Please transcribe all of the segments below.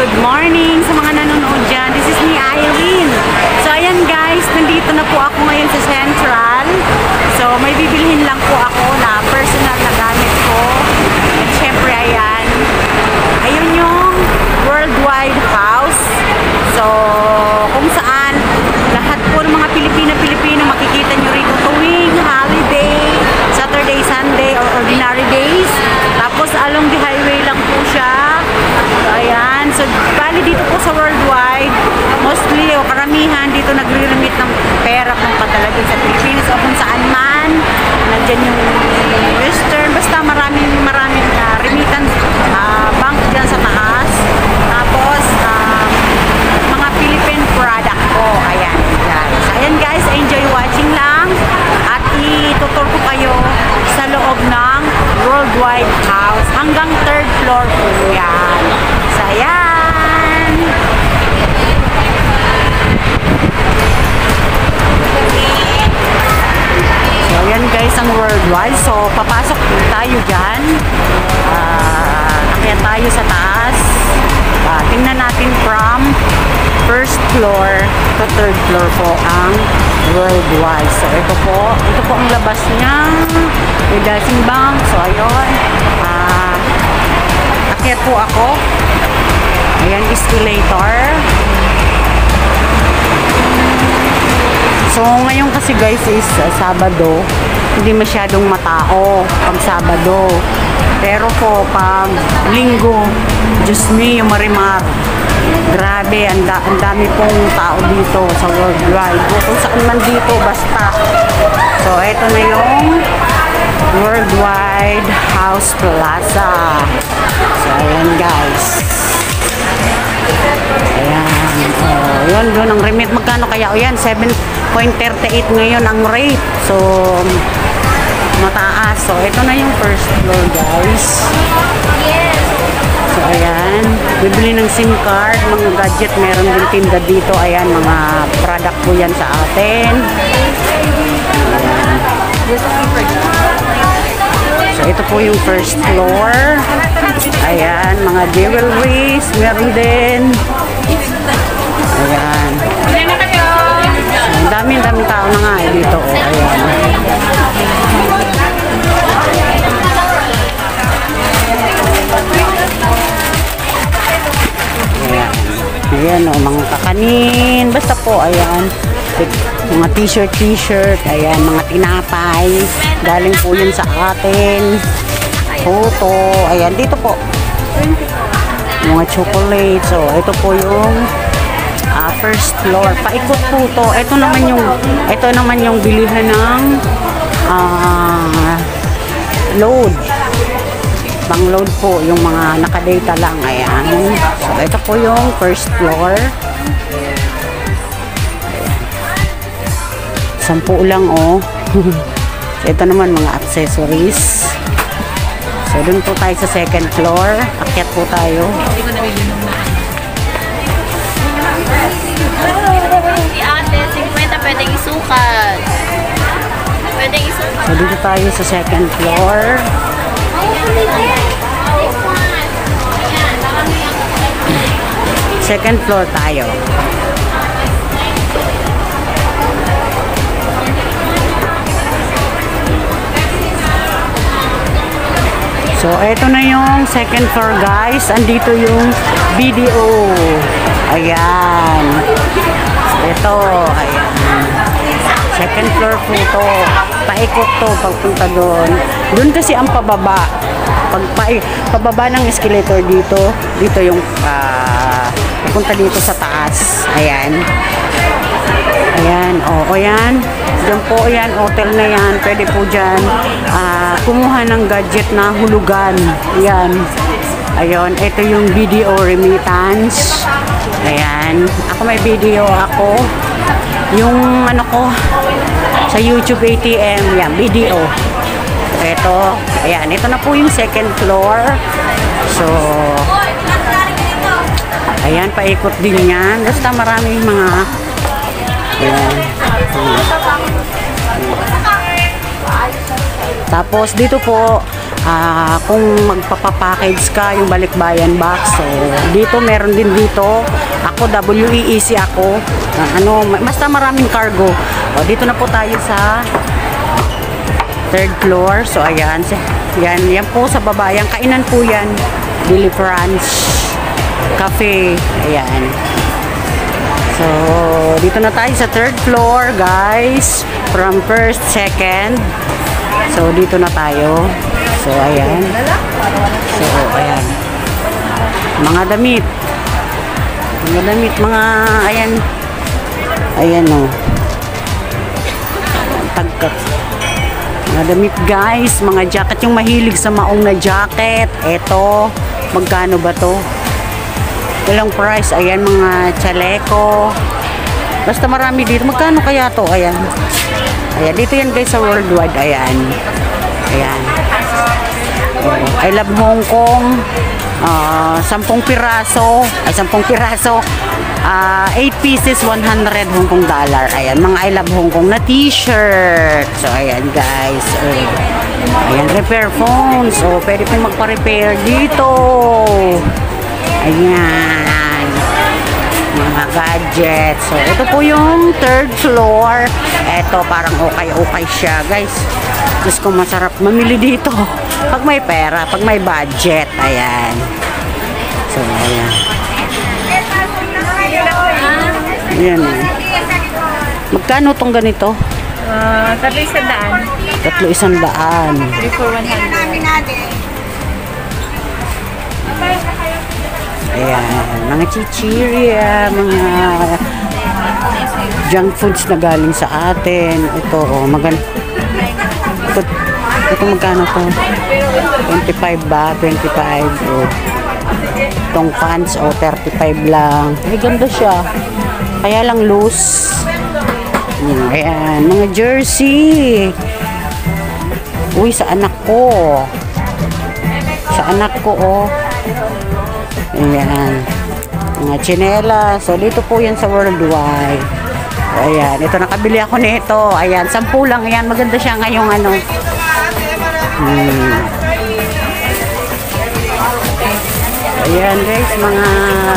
good morning sa mga nanonood dyan. This is me, Irene. So, ayan guys, nandito na po ako ngayon sa Central. So, may bibilhin lang po ako na personal na gamit ko. At syempre, ayan. Ayun yung Worldwide House. So, kung saan lahat po ng mga Pilipino makikita nyo rito tuwing holiday, Saturday, Sunday, or ordinary days. Tapos, along the highway lang po siya. So, ayan. So, bali dito po sa Worldwide, mostly o karamihan dito nagre-remit ng pera kung padala din sa Pilipinas o kung saan man. Nandyan yung Western. Basta maraming remittance bank dyan sa taas. Tapos, mga Philippine product po. Ayan, guys. Ayan, guys. Enjoy watching lang. At itutur ko kayo sa loob ng Worldwide House. Hanggang 3rd floor po yan. So, ayan. So, ayan guys ang Worldwide. So, papasok tayo dyan. Akyat tayo sa taas. Tingnan natin from 1st floor to 3rd floor po ang Worldwide. So, ito po ang labas niya. May dancing bank. So, ayun. Akyat po ako. Ayan, escalator. So, ngayon kasi guys is Sabado. Hindi masyadong matao pag Sabado. Pero po, pag Linggo, Diyos me, yung marimar. Grabe, ang dami pong tao dito sa Worldwide. Kung saan man dito, basta. So, eto na yung Worldwide House Plaza. So, ayan guys. Ayan. Yun ang remit. Magkano kaya? O yan, 7.38 ngayon ang rate. So, mataas. So, ito na yung 1st floor guys. So, ayan. Bibili ng SIM card, mga gadget. Meron din tinda dito. Ayan, mga product po yan sa atin. Ayan. So, ito po yung 1st floor. Ayan, mga jewelries. Meron din. Ayan. So, daming tao na nga dito. Ayan. Ayan o, mga kakanin. Basta po, ayan. Mga t-shirt. Ayan, mga tinapay. Galing po yun sa atin. Photo. Ayan, dito po. Mga chocolate. So, ito po yung 1st floor. Paikot po to. Ito naman yung bilihan ng load. Pang-load po yung mga nakadata lang. Ayan. So, ito po yung 1st floor. Ayan. 10 lang, oh. So, ito naman mga accessories. So, dun po tayo sa 2nd floor. Akyat po tayo. Si ate, 50 pwedeng isukat. So, dito tayo sa 2nd floor. 2nd floor tayo. So, eto na yung 2nd floor guys. Andito yung video. Ayan. Ito. Ayan. 2nd floor po to. Paikot to pagpunta doon. Doon kasi ang pababa. Pababa ng escalator dito. Dito yung papunta dito sa taas. Ayan. Ayan. O, yan. Diyan po yan. Hotel na yan. Pwede po dyan. Kumuha ng gadget na hulugan. Ayan. Ayun. Ito yung video remittance. Ayan. Ako may video ako. Yung ano ko sa YouTube ATM. Yan. Video. Ito. Ayan. Ito na po yung 2nd floor. So, ayan. Paikot din yan. Basta maraming mga ayan. Tapos dito po kung magpapapackage ka yung balikbayan box. So, dito meron din dito. Ako, WEEC ako. Basta maraming cargo. O, dito na po tayo sa third floor. So, ayan. Yan po sa baba. Yan, kainan po yan. Billy France Cafe. Ayan. So, dito na tayo sa third floor, guys. From first, second. So, dito na tayo. So, ayan. So, ayan. Mga damit. Ayan. Ayan, o. Tagkat. Mga damit, guys. Mga jacket. Yung mahilig sa maong na jacket. Eto. Magkano ba to? Walang price. Ayan, mga chaleco. Basta marami dito. Magkano kaya to? Ayan. Ayan. Dito yan, guys, sa Worldwide. Ayan. Ayan. I love Hong Kong. 10 piraso. 8 pieces, 100 Hong Kong dollar. Ayan, mga I love Hong Kong na t-shirt. So, ayan, guys. Ayan, repair phones. So, pwede pong magpa-repair dito. Ayan. Mga gadgets. So, ito po yung third floor. Ito, parang okay siya, guys. Diyos ko, masarap mamili dito. Pag may pera, pag may budget. Ayan. So, ayan. Ayan. Magkano tong ganito? 300. 300. 3 for 100. Ayan. Mga chichirya, mga junk foods na galing sa atin. Ito, maganda. Ito magkano to? 25 ba? 25. Itong pants, 35 lang. Ay, ganda siya. Kaya lang loose. Ayan, mga jersey. Uy, sa anak ko. Oh. Ayan. Mga tsinelas. So, dito po yan sa Worldwide. Ayan, ito nakabili ako nito. Ayan, 10 lang. Ayan, maganda siya ngayong ano. Ayan, guys, mga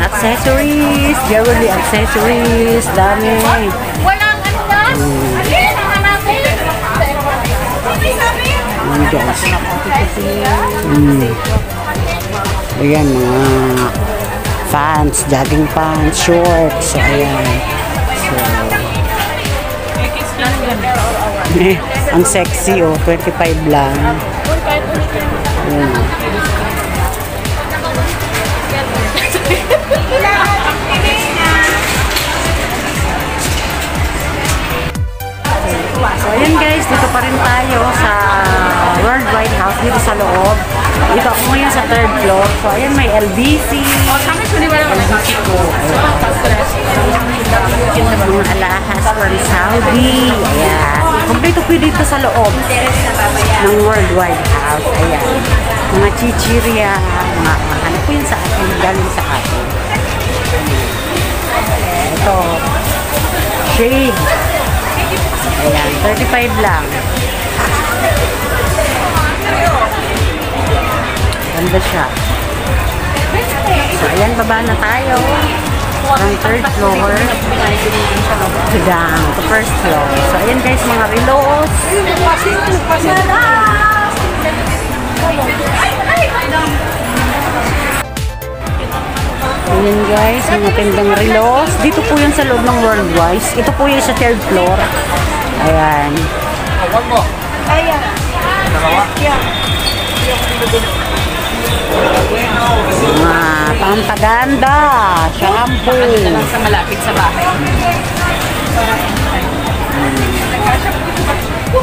accessories, jewelry accessories, dami. Walang ano na? Ayan, guys. Ayan, mga pants, jogging pants, shorts. So, ayan. So, ang sexy, 25 lang. Ayan. So, ayan guys, dito pa rin tayo sa Worldwide House, dito sa loob. Dito ako ngayon sa third floor. So, ayan, may LBC. LBC ko. Mga alahas from Saudi. Ayan. Kompleto po dito sa loob ng Worldwide House. Ayan. Mga chichirya. Mga ano po yun sa atin. Galing sa atin. Ito. Shade. Ayan. 35 lang. Ganda siya. So, ayan, baba na tayo. From third floor to first floor. So, ayan guys, mga relos. Ayan guys, mga tindang relos. Dito po yun sa loob ng Worldwide. Ito po yun sa third floor. Ayan. Mga pampaganda, shampoo. Sa malapit sa bahay.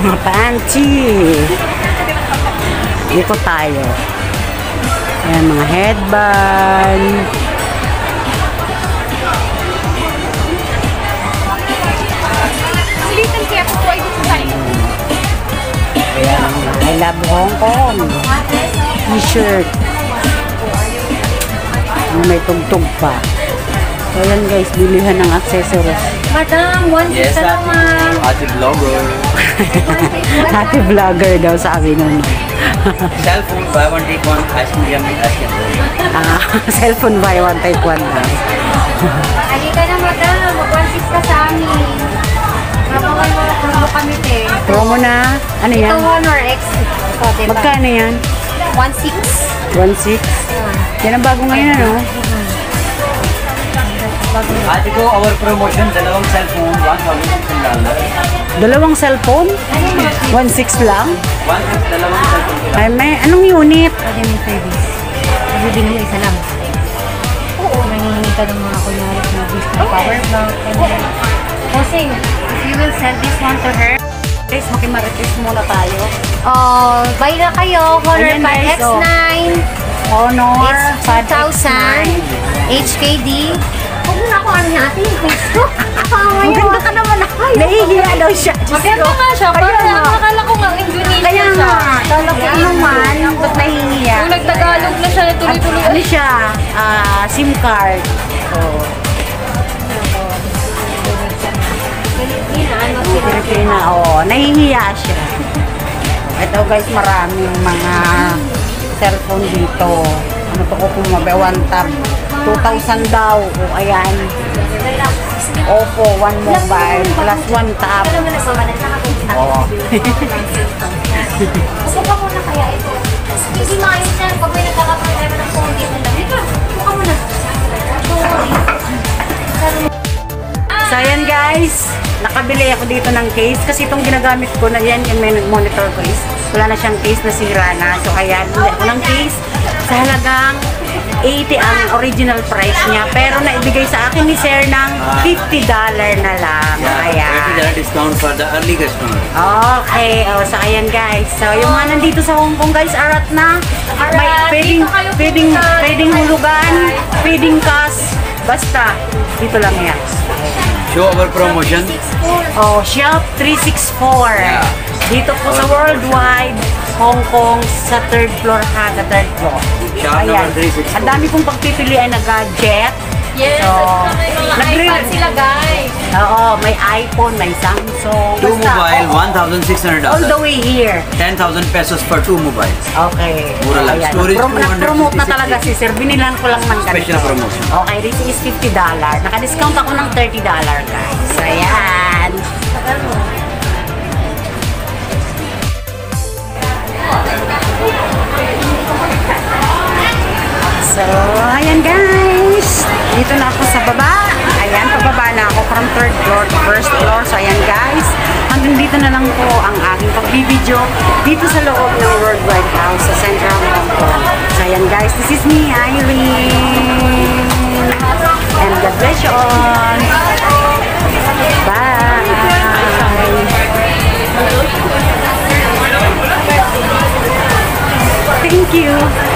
Mga panty. Dito tayo. Ayan, mga headband. Ayan, I love Hong Kong. T-shirt. May tugtog pa. So yan guys, bilihan ng accessories. Madam, one Yes, na lang, ma'am. Ate vlogger. Ate vlogger daw sabi nun. Cellphone, buy one take one. Ice cream, yummy, ice cream. Cellphone buy one, take one daw. Halika na, madam. Mag-1.6 ka sa amin. Mabawal mo na promo kami, te. Promo na, ano yan? Ito, Honor X. Ito, diba? Magkano yan? 1.6. 1.6? Yan ang bago ngayon, ano? Ate ko, our promotion, dalawang cellphone, $1,000. Dalawang cellphone? 1.6 lang? Dalawang cellphone. Ay, may, anong unit? Pwede may service. Bibili mo isa lang. Oo. Nangingi ka ng mga kunyari na business power bank. Kasi, if you will send this one to her, Guys, makimaritis muna tayo. buy na kayo. Honor Ayan, guys, 5X9. Honor, It's 2,000. HKD. Huwag mo na ako ano natin. Maganda ka naman. Nahihiya daw siya. Maganda nga siya. Parang akala ko nga Indonesia Kaya siya. nga, kala ko naman, ba't nahihiya? Kung nagtagalog na siya, tuloy-tuloy. Ano siya? SIM card. Pilipina, nahihiya siya. Ito guys, maraming mga cellphone dito. Ano to ko pumabe? One tab. 2,000 daw. Ayan. Oppo, one mobile, plus one tab. Upo ka muna kaya ito. Hindi maayos yan. Pag may nagkakaproblema ng phone dito lang. Upo ka muna. So ayan guys, nakabili ako dito ng case kasi itong ginagamit ko na yan, yung monitor ko is wala na siyang case, nasira na. So kaya bili ako ng case sa halagang 80 ang original price niya, pero naibigay sa akin ni Sir ng $50 na lang. Ayan. $50 discount for the early customer. Okay, so ayan guys. So yung mga nandito sa Hong Kong guys, arat na. May pwedeng hulugan, pwedeng cash, basta dito lang yan. Show our promotion. Shop 364. Yeah. Dito po sa Worldwide, Hong Kong, sa 3rd floor ha, sa 3rd floor. Shop number 364. Ang dami kong pagpipilian na gadget. Yes, So, may mga iPad sila guys. Oo, may iPhone, may Samsung. Two Basta, mobile, all the $1,600. way here. 10,000 pesos for two mobiles. Okay. Mura lang. Ayan. Storage, Nag-promote na 256. talaga si Sir. Binilang ko lang ng ganito. Special promotion. Okay, this is $50. Naka-discount ako ng $30 guys. So, ayan. So, ayan guys. Dito na ako sa baba. Ayan, pababa na ako from 3rd floor to 1st floor. So, ayan guys. Hanggang dito na lang po ang aking pagbibideo dito sa loob ng Worldwide House sa Central Hong Kong. So, ayan guys. This is me, Irene. And God bless you all. Bye. Thank you.